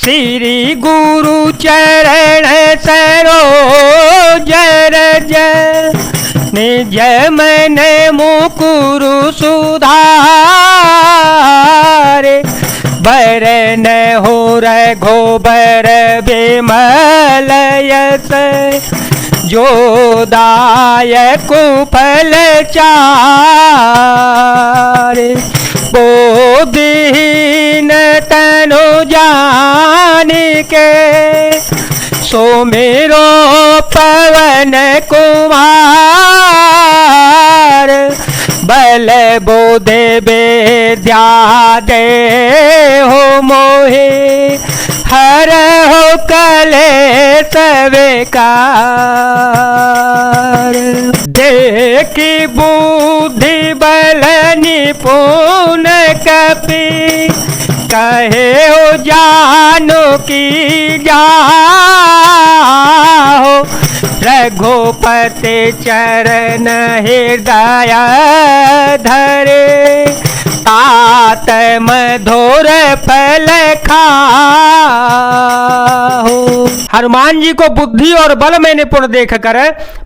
श्री गुरु चरण सरोज रज निज मन मुकुरु सुधारे बरन हो रघुबर बिमल यस जो दायक फल चारे बोधीन तनु जानिके सुमिरो पवन कुमार बल बोधे विद्या दे हो मोहे हर हो कलेश विकार देखी बुद्धि बल निपुण कपि कहे हो जानो की जाहो रघुपति चरण हृदय धरे तात मधुर फल खाओ। हनुमान जी को बुद्धि और बल में निपुण देखकर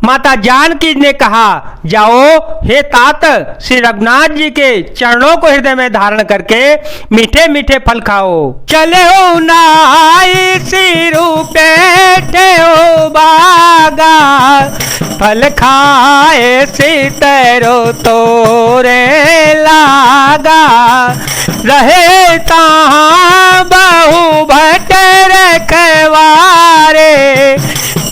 माता जानकी ने कहा, जाओ हे तात श्री रघुनाथ जी के चरणों को हृदय में धारण करके मीठे मीठे फल खाओ। चले हो नाई सिरु बैठे हो बागा फल खाए सीतरो तोरे लागा रहे तहाँ बहु भट रखवारे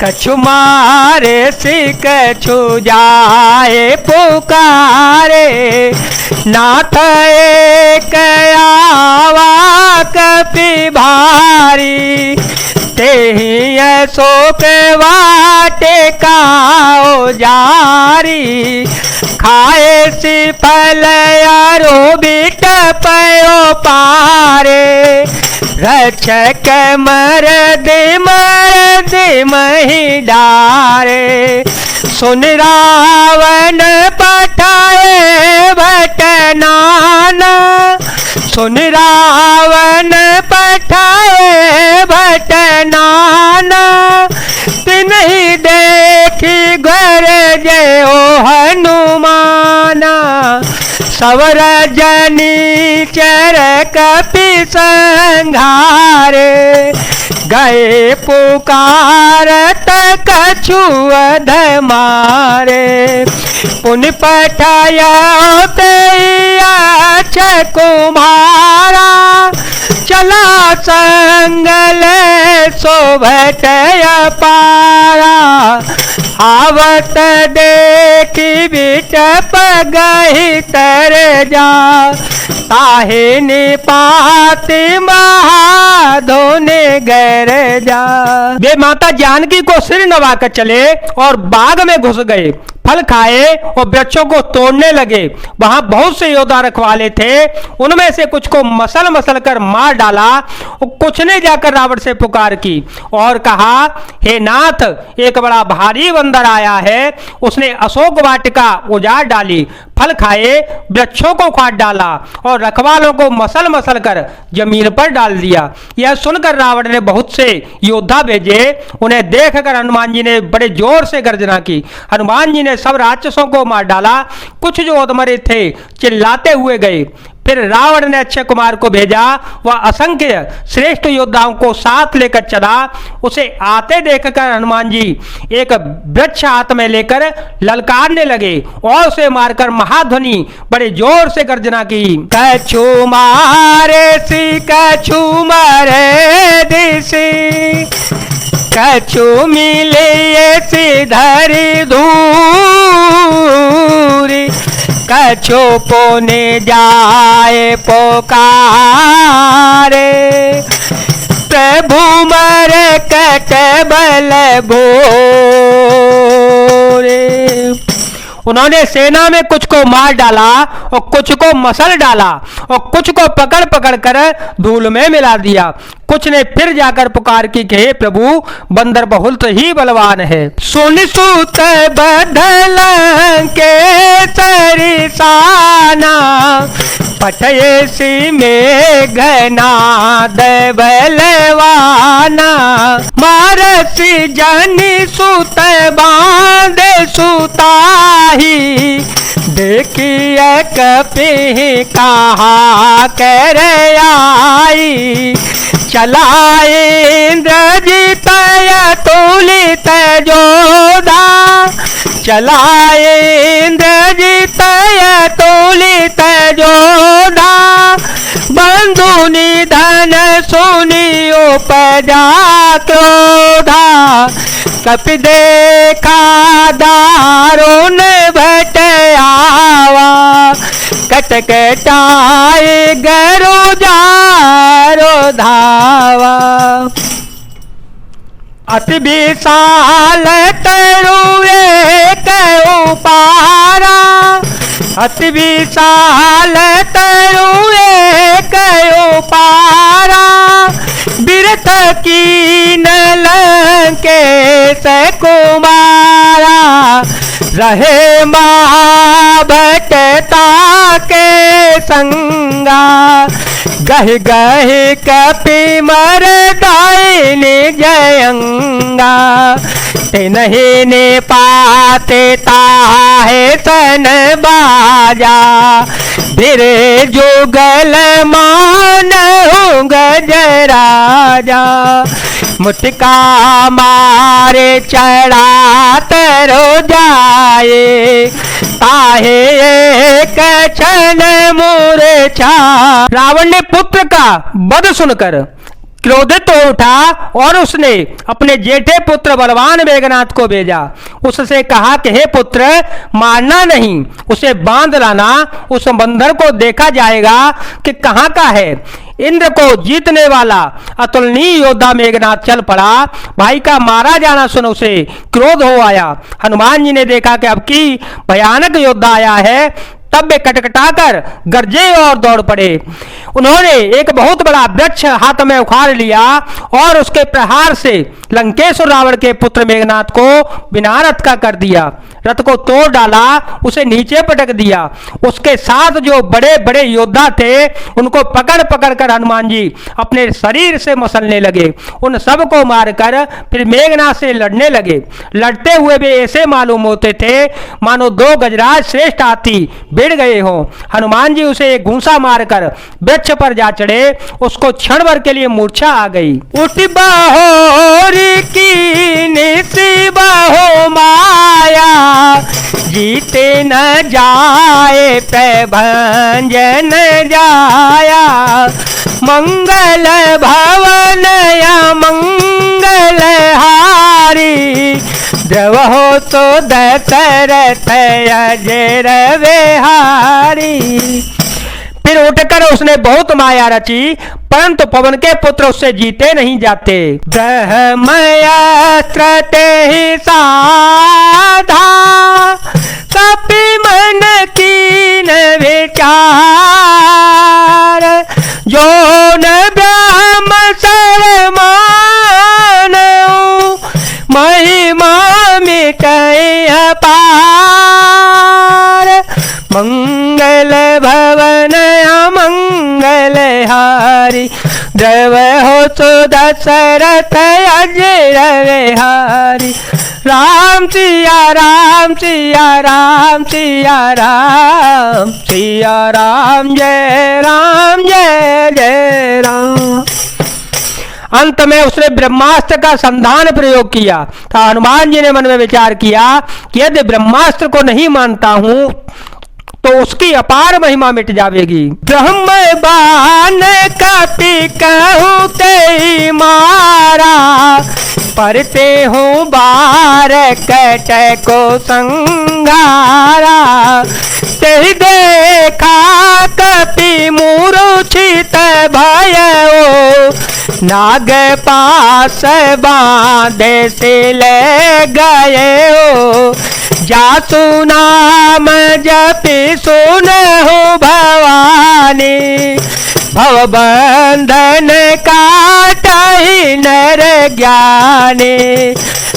कछु मारे सी कछु जाए पुकारे नाथ एक आवा कपि भारी तेहि अशोक वाटिकाओ जारी खाए सी फल यारो बिट पयो पारे रक्षक मरद मही डारे सुन रावण पठाए भट नाना सुन रावण पठाए भट नाना तिन्हि देखी घर जयो हनुमाना सवर जनी चर कपि संघारे गए पुकारत कछु अध मारे पुन पठाया कुमारा चला संगल शोभट पारा आवत देखी बिटप गही तर जा ताहे निपाति महाधोने गर जा। वे माता जानकी को सिर नवा कर चले और बाग में घुस गए, फल खाए और वृक्षों को तोड़ने लगे। वहां बहुत से योद्धा रखवाले थे, उनमें से कुछ को मसल मसल कर मार डाला और कुछ ने जाकर रावण से पुकार की और कहा, हे नाथ एक बड़ा भारी बंदर आया है, उसने अशोक वाटिका उजाड़ डाली, फल खाए वृक्षों को काट डाला और रखवालों को मसल मसल कर जमीन पर डाल दिया। यह सुनकर रावण ने बहुत से योद्धा भेजे, उन्हें देखकर हनुमान जी ने बड़े जोर से गर्जना की। हनुमान जी ने सब राक्षसों को मार डाला, कुछ जो अधमरे थे चिल्लाते हुए गए। फिर रावण ने अक्षय कुमार को भेजा, वह असंख्य श्रेष्ठ योद्धाओं को साथ लेकर चला। उसे आते देखकर हनुमान जी एक वृक्ष हाथ में लेकर ललकारने लगे और उसे मारकर महाध्वनि बड़े जोर से गर्जना की। कछु मारे सी कछु मारे दिसी कछु मिले सी धरी धूरी कछु पुने जाए पोकारे प्रभु मर कट बल भोरे। उन्होंने सेना में कुछ को मार डाला और कुछ को मसल डाला और कुछ को पकड़ पकड़ कर धूल में मिला दिया। कुछ ने फिर जाकर पुकार की कि हे प्रभु बंदर बहुत ही बलवान है। सुन सुत बदल के सरिसाना पठये सी में घनाद बलवाना जाना, मारसी जनी सुत बांध सुताही, देखिए कपि कहा कर आई, चलाए इंद्रजीत तुलित जोधा, चलाए इंद्रजीत तुलित जोधा, बंधु निधन सुनी उपजा क्रोधा, कपि देखा दारुण भट आवा, कटकटाए गरो जारो धावा, अति विशाल तरुए कऊ पारा, अति विशाल तरुए कऊ पारा, बिरथ की नलंके से कुमारा, रहे महाभटता के संगा, गह गह कपि मर दायिनी जयंगा, ते नहीं ने पाते ताहे सन बाजा, फिरे जुगल मान गजराजा, मुटका मारे चढ़ा तरो जाए, ताहे एक क्षण मूर्छा। रावण ने पुत्र का वध सुनकर क्रोधित हो उठा और उसने अपने जेठे पुत्र बलवान मेघनाथ को भेजा। उससे कहा कि हे पुत्र, मारना नहीं, उसे बांध लाना, उस बंदर को देखा जाएगा कि कहाँ का है। इंद्र को जीतने वाला अतुलनीय योद्धा मेघनाथ चल पड़ा। भाई का मारा जाना सुन उसे क्रोध हो आया। हनुमान जी ने देखा कि अब की भयानक योद्धा आया है, तब वे कटकटाकर गरजे और दौड़ पड़े। उन्होंने एक बहुत बड़ा वृक्ष हाथ में उखाड़ लिया और उसके प्रहार से लंकेश्वर रावण के पुत्र मेघनाथ को बिना रथ का कर दिया। रथ को तोड़ डाला, उसे नीचे पटक दिया। उसके साथ जो बड़े बड़े योद्धा थे उनको पकड़ पकड़ कर हनुमान जी अपने शरीर से मसलने लगे। उन सब को मारकर फिर मेघनाथ से लड़ने लगे। लड़ते हुए भी ऐसे मालूम होते थे मानो दो गजराज श्रेष्ठ हाथी भिड़ गए हों। हनुमान जी उसे एक घूंसा मारकर वृक्ष पर जा चढ़े। उसको क्षण भर के लिए मूर्छा आ गई। उठ बहोरी की निसी बहो माया, जीते न जाए प्रभंजन जाया। मंगल भवन या मंगल हारी, द्रव हो तो दशरथ अजर विहारी। फिर उठकर उसने बहुत माया रची, परंतु पवन के पुत्र उससे जीते नहीं जाते। ब्रह्मयास्त्र ही साधा, कपि मन कीन विचार। जो न ब्रह्म सरमान, महिमा मिटय अपार। मंगल भवन अमंगल हारी, द्रव हो तो दशरथ अजर विहारी। राम सिया राम सिया राम सिया राम, सिया राम जय जय राम। अंत में उसने ब्रह्मास्त्र का संधान प्रयोग किया था। हनुमान जी ने मन में विचार किया कि यदि ब्रह्मास्त्र को नहीं मानता हूं तो उसकी अपार महिमा मिट जाएगी। ब्रह्म बाण कपि कहूं ते मारा, परते हूँ बार कट को संगारा। ते देखा कपि मूर्छित भयो, नाग पास बांधे से ले गए हो। जासु नाम जपि सुनहु भवानी, भवबंधन काटहि नर ज्ञानी।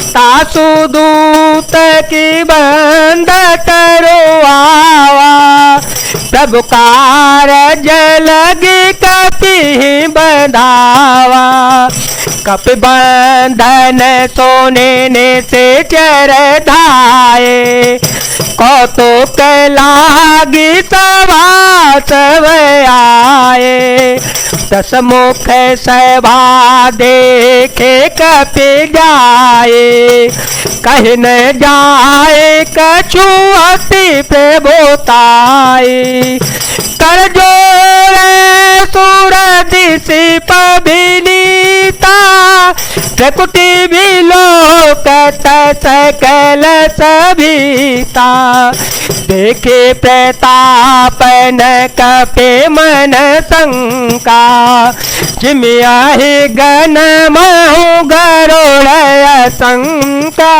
तासु दूत की बंध तरो आवा, प्रभु कारज लगी कपि बंधावा। कपि बंधन सोने ने से चर धाये, कौतुक लागी सभा सब आए, दस मुख सभा देखे कपि जाए, कह न जाए कछु अति प्रभुताई, कर जोड़े सुर दिशि पभिनीता, प्रकृति विलोकत सकल सभीता, देखे प्रताप न कपे मन शंका, जिमिया ही गण महु गरुड़ शंका।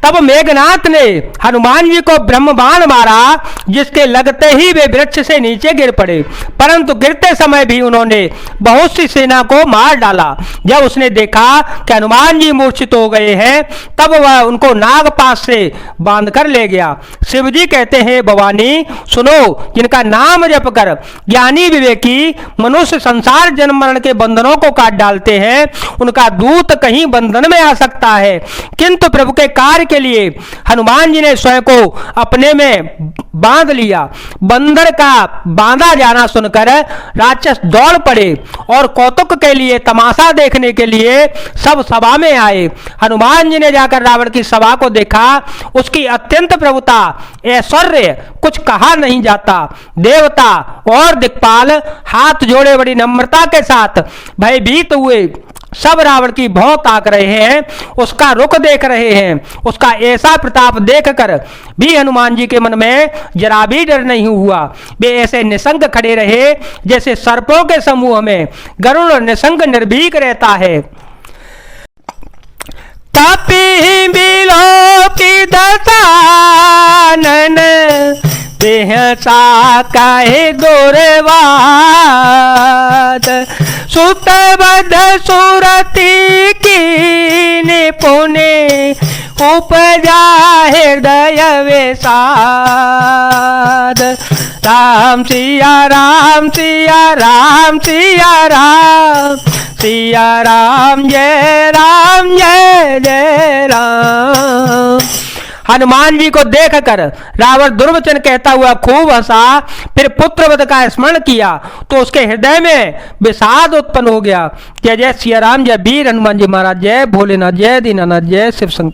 तब मेघनाथ ने हनुमान जी को ब्रह्म बाण मारा, जिसके लगते ही वे वृक्ष से नीचे गिर पड़े, परंतु गिरते समय भी उन्होंने बहुत सी सेना को मार डाला। जब उसने देखा कि हनुमान जी मूर्छित हो गए हैं, तब वह उनको नागपाश से बांधकर ले गया। शिव जी कहते हैं, भवानी सुनो, जिनका नाम जप कर ज्ञानी विवेकी मनुष्य संसार जन्म मरण के बंधनों को काट डालते हैं, उनका दूत कहीं बंधन में आ सकता है, किंतु प्रभु के कार्य के लिए हनुमान जी ने स्वयं को अपने में बांध लिया। बंदर का बांधा जाना सुनकर राक्षस दौड़ पड़े और कौतुक के लिए, तमाशा देखने के लिए सब सभा में आए। हनुमान जी ने जाकर रावण की सभा को देखा, उसकी अत्यंत प्रभुता, ऐश्वर्य कुछ कहा नहीं जाता। देवता और दिक्पाल हाथ जोड़े बड़ी नम्रता के साथ भयभीत हुए सब रावण की भौं ताक रहे हैं, उसका रुख देख रहे हैं। उसका ऐसा प्रताप देखकर भी हनुमान जी के मन में जरा भी डर नहीं हुआ। वे ऐसे निसंग खड़े रहे जैसे सर्पों के समूह में गरुड़ निसंग निर्भीक रहता है। कपि बिलो की दशानन, देह सा कहे दुर्वाद, सुतबद्ध सुरति की निपुणे, उपजा हृदय विषाद। राम सिया राम सिया राम सिया राम, सिया राम जय जय राम। हनुमान जी को देखकर रावण दुर्वचन कहता हुआ खूब हंसा, फिर पुत्रवध का स्मरण किया तो उसके हृदय में विषाद उत्पन्न हो गया। जय जय सिया राम, जय वीर हनुमान जी महाराज, जय भोलेनाथ, जय दीनानाथ, जय शिव शंकर।